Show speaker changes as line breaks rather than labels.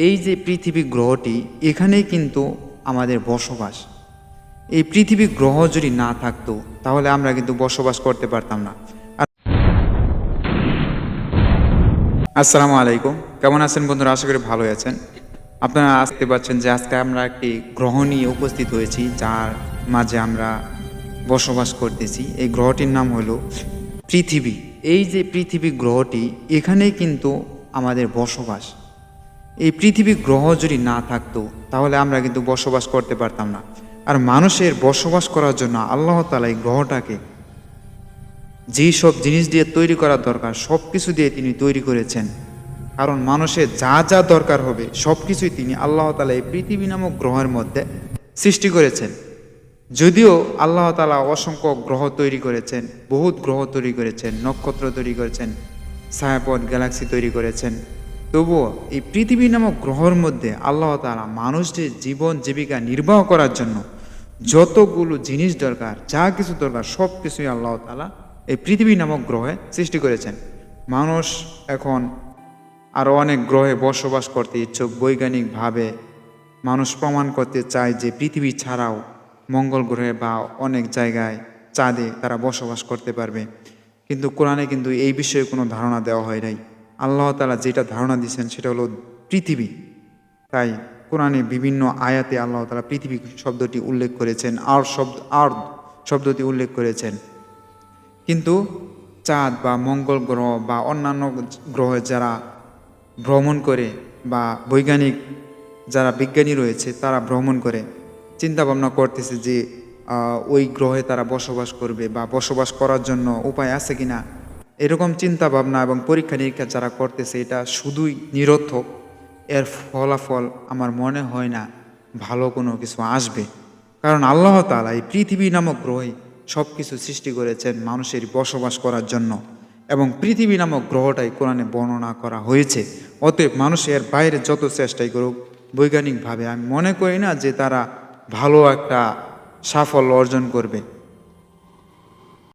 এই যে পৃথিবী গ্রহটি, এখানেই কিন্তু আমাদের বসবাস। এই পৃথিবী গ্রহ যদি না থাকতো তাহলে আমরা কিন্তু বসবাস করতে পারতাম না। আসসালামু আলাইকুম, কেমন আছেন বন্ধুরা? আশা করি ভালোই আছেন। আপনারা আসতে পারছেন যে আজকে আমরা একটি গ্রহ নিয়ে উপস্থিত হয়েছি, যার মাঝে আমরা বসবাস করতেছি। এই গ্রহটির নাম হলো পৃথিবী। এই যে পৃথিবী গ্রহটি, এখানেই কিন্তু আমাদের বসবাস। এই পৃথিবী গ্রহ যদি না থাকতো তাহলে আমরা কিন্তু বসবাস করতে পারতাম না। আর মানুষের বসবাস করার জন্য আল্লাহ তাআলা এই গ্রহটাকে যেই সব জিনিস দিয়ে তৈরি করা দরকার সব কিছু দিয়ে তিনি তৈরি করেছেন। কারণ মানুষের যা যা দরকার হবে সব কিছুই তিনি আল্লাহ তাআলা এই পৃথিবী নামক গ্রহের মধ্যে সৃষ্টি করেছেন। যদিও আল্লাহ তাআলা অসংখ্য গ্রহ তৈরি করেছেন, বহুত গ্রহ তৈরি করেছেন, নক্ষত্র তৈরি করেছেন, ছায়াপথ গ্যালাক্সি তৈরি করেছেন, তবুও এই পৃথিবী নামক গ্রহের মধ্যে আল্লাহ তাআলা মানুষদের জীবন জীবিকা নির্বাহ করার জন্য যতগুলো জিনিস দরকার, যা কিছু দরকার সব কিছুই আল্লাহ তাআলা এই পৃথিবী নামক গ্রহে সৃষ্টি করেছেন। মানুষ এখন আরও অনেক গ্রহে বসবাস করতে ইচ্ছুক। বৈজ্ঞানিকভাবে মানুষ প্রমাণ করতে চায় যে পৃথিবী ছাড়াও মঙ্গল গ্রহে বা অনেক জায়গায় চাঁদে তারা বসবাস করতে পারবে। কিন্তু কোরআনে কিন্তু এই বিষয়ে কোনো ধারণা দেওয়া হয় নাই। আল্লাহ তাআলা যেটা ধারণা দিয়েছেন সেটা হলো পৃথিবী। তাই কোরআনে বিভিন্ন আয়াতে আল্লাহ তাআলা পৃথিবী শব্দটি উল্লেখ করেছেন, আর্থ শব্দটি উল্লেখ করেছেন। কিন্তু চাঁদ বা মঙ্গল গ্রহ বা অন্যান্য গ্রহে যারা ভ্রমণ করে বা বৈজ্ঞানিক যারা বিজ্ঞানী রয়েছে তারা ভ্রমণ করে চিন্তা ভাবনা করতেছে যে ওই গ্রহে তারা বসবাস করবে বা বসবাস করার জন্য উপায় আছে কিনা। এরকম চিন্তা ভাবনা এবং পরীক্ষা নিরীক্ষা যারা করতেছে এটা শুধুই নিরর্থক। এর ফলাফল আমার মনে হয় না ভালো কোনো কিছু আসবে। কারণ আল্লাহ তাআলা এই পৃথিবী নামক গ্রহে সব কিছু সৃষ্টি করেছেন মানুষের বসবাস করার জন্য, এবং পৃথিবী নামক গ্রহটাই কোরআনে বর্ণনা করা হয়েছে। অতএব মানুষ এর বাইরে যত চেষ্টাই করুক বৈজ্ঞানিকভাবে, আমি মনে করি না যে তারা ভালো একটা সাফল্য অর্জন করবে।